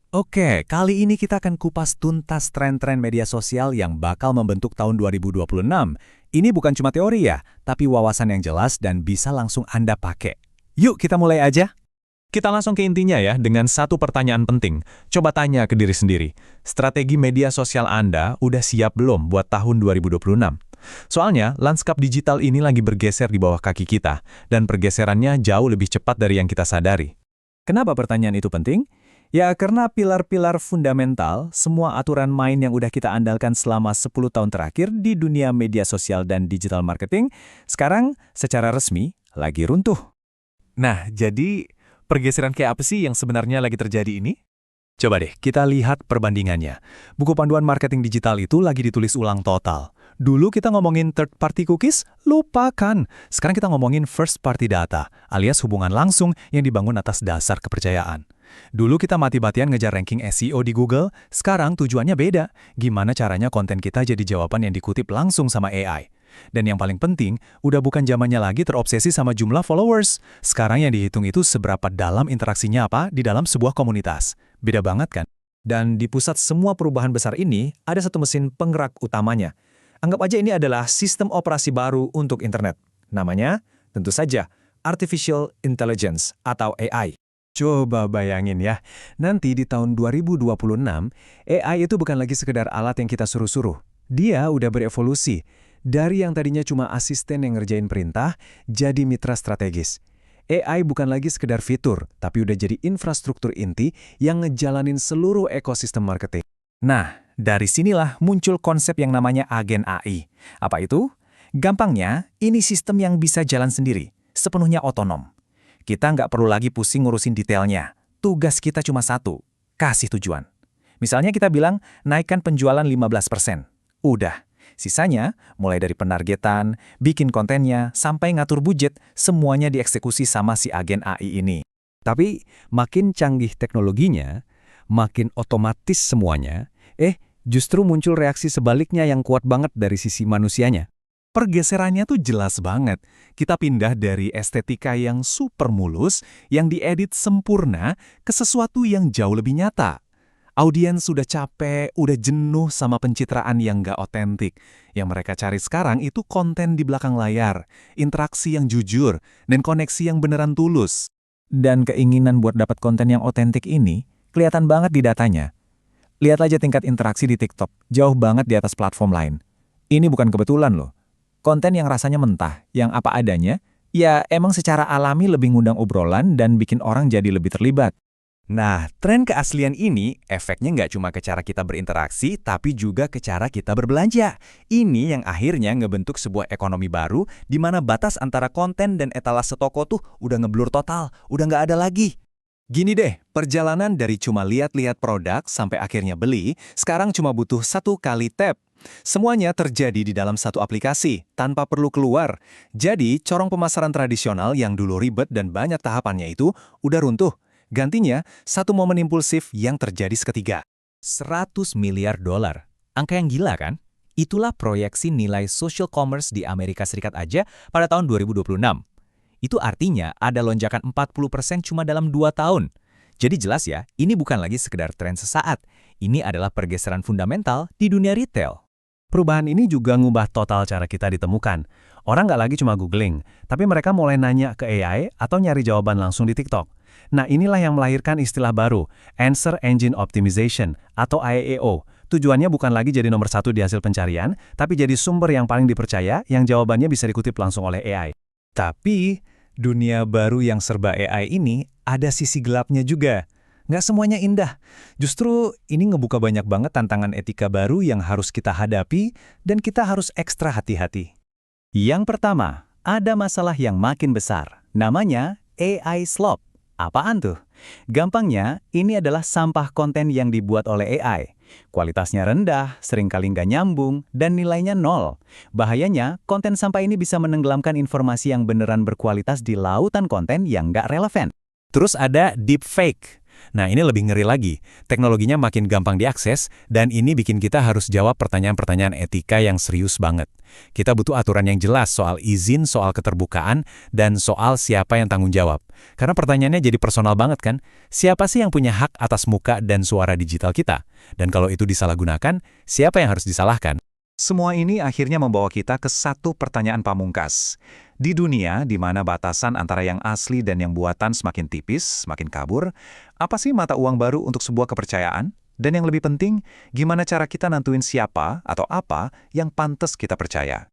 Oke, kali ini kita akan kupas tuntas tren-tren media sosial yang bakal membentuk tahun 2026. Ini bukan cuma teori ya, tapi wawasan yang jelas dan bisa langsung Anda pakai. Yuk kita mulai aja. Kita langsung ke intinya ya, dengan satu pertanyaan penting. Coba tanya ke diri sendiri, strategi media sosial Anda udah siap belum buat tahun 2026? Soalnya, lanskap digital ini lagi bergeser di bawah kaki kita, dan pergeserannya jauh lebih cepat dari yang kita sadari. Kenapa pertanyaan itu penting? Ya, karena pilar-pilar fundamental, semua aturan main yang udah kita andalkan selama 10 tahun terakhir di dunia media sosial dan digital marketing, sekarang secara resmi lagi runtuh. Nah, jadi pergeseran kayak apa sih yang sebenarnya lagi terjadi ini? Coba deh, kita lihat perbandingannya. Buku panduan marketing digital itu lagi ditulis ulang total. Dulu kita ngomongin third party cookies, lupakan. Sekarang kita ngomongin first party data, alias hubungan langsung yang dibangun atas dasar kepercayaan. Dulu kita mati-matian ngejar ranking SEO di Google, sekarang tujuannya beda. Gimana caranya konten kita jadi jawaban yang dikutip langsung sama AI. Dan yang paling penting, udah bukan zamannya lagi terobsesi sama jumlah followers. Sekarang yang dihitung itu seberapa dalam interaksinya apa di dalam sebuah komunitas. Beda banget kan? Dan di pusat semua perubahan besar ini, ada satu mesin penggerak utamanya. Anggap aja ini adalah sistem operasi baru untuk internet. Namanya, tentu saja, Artificial Intelligence atau AI. Coba bayangin ya, nanti di tahun 2026, AI itu bukan lagi sekedar alat yang kita suruh-suruh. Dia udah berevolusi. Dari yang tadinya cuma asisten yang ngerjain perintah, jadi mitra strategis. AI bukan lagi sekedar fitur, tapi udah jadi infrastruktur inti yang ngejalanin seluruh ekosistem marketing. Nah, dari sinilah muncul konsep yang namanya agen AI. Apa itu? Gampangnya, ini sistem yang bisa jalan sendiri, sepenuhnya otonom. Kita nggak perlu lagi pusing ngurusin detailnya. Tugas kita cuma satu, kasih tujuan. Misalnya kita bilang, naikkan penjualan 15%. Udah. Sisanya, mulai dari penargetan, bikin kontennya, sampai ngatur budget, semuanya dieksekusi sama si agen AI ini. Tapi, makin canggih teknologinya, makin otomatis semuanya, justru muncul reaksi sebaliknya yang kuat banget dari sisi manusianya. Pergeserannya tuh jelas banget. Kita pindah dari estetika yang super mulus, yang diedit sempurna, ke sesuatu yang jauh lebih nyata. Audiens sudah capek, udah jenuh sama pencitraan yang nggak otentik. Yang mereka cari sekarang itu konten di belakang layar, interaksi yang jujur, dan koneksi yang beneran tulus. Dan keinginan buat dapat konten yang otentik ini kelihatan banget di datanya. Lihat aja tingkat interaksi di TikTok, jauh banget di atas platform lain. Ini bukan kebetulan loh. Konten yang rasanya mentah, yang apa adanya, ya emang secara alami lebih ngundang obrolan dan bikin orang jadi lebih terlibat. Nah, tren keaslian ini efeknya nggak cuma ke cara kita berinteraksi, tapi juga ke cara kita berbelanja. Ini yang akhirnya ngebentuk sebuah ekonomi baru, di mana batas antara konten dan etalase toko tuh udah ngeblur total, udah nggak ada lagi. Gini deh, perjalanan dari cuma lihat-lihat produk sampai akhirnya beli, sekarang cuma butuh satu kali tap. Semuanya terjadi di dalam satu aplikasi, tanpa perlu keluar. Jadi, corong pemasaran tradisional yang dulu ribet dan banyak tahapannya itu udah runtuh. Gantinya, satu momen impulsif yang terjadi seketika. 100 miliar dolar. Angka yang gila kan? Itulah proyeksi nilai social commerce di Amerika Serikat aja pada tahun 2026. Itu artinya ada lonjakan 40% cuma dalam 2 tahun. Jadi jelas ya, ini bukan lagi sekedar tren sesaat. Ini adalah pergeseran fundamental di dunia retail. Perubahan ini juga ngubah total cara kita ditemukan. Orang nggak lagi cuma googling, tapi mereka mulai nanya ke AI atau nyari jawaban langsung di TikTok. Nah inilah yang melahirkan istilah baru, Answer Engine Optimization atau AEO. Tujuannya bukan lagi jadi nomor satu di hasil pencarian, tapi jadi sumber yang paling dipercaya yang jawabannya bisa dikutip langsung oleh AI. Tapi, dunia baru yang serba AI ini ada sisi gelapnya juga. Nggak semuanya indah. Justru ini ngebuka banyak banget tantangan etika baru yang harus kita hadapi dan kita harus ekstra hati-hati. Yang pertama, ada masalah yang makin besar. Namanya AI slop. Apaan tuh? Gampangnya, ini adalah sampah konten yang dibuat oleh AI. Kualitasnya rendah, seringkali nggak nyambung, dan nilainya nol. Bahayanya, konten sampah ini bisa menenggelamkan informasi yang beneran berkualitas di lautan konten yang nggak relevan. Terus ada deepfake. Nah, ini lebih ngeri lagi. Teknologinya makin gampang diakses, dan ini bikin kita harus jawab pertanyaan-pertanyaan etika yang serius banget. Kita butuh aturan yang jelas soal izin, soal keterbukaan, dan soal siapa yang tanggung jawab. Karena pertanyaannya jadi personal banget kan? Siapa sih yang punya hak atas muka dan suara digital kita? Dan kalau itu disalahgunakan, siapa yang harus disalahkan? Semua ini akhirnya membawa kita ke satu pertanyaan pamungkas. Di dunia di mana batasan antara yang asli dan yang buatan semakin tipis, semakin kabur, apa sih mata uang baru untuk sebuah kepercayaan? Dan yang lebih penting, gimana cara kita nentuin siapa atau apa yang pantas kita percaya?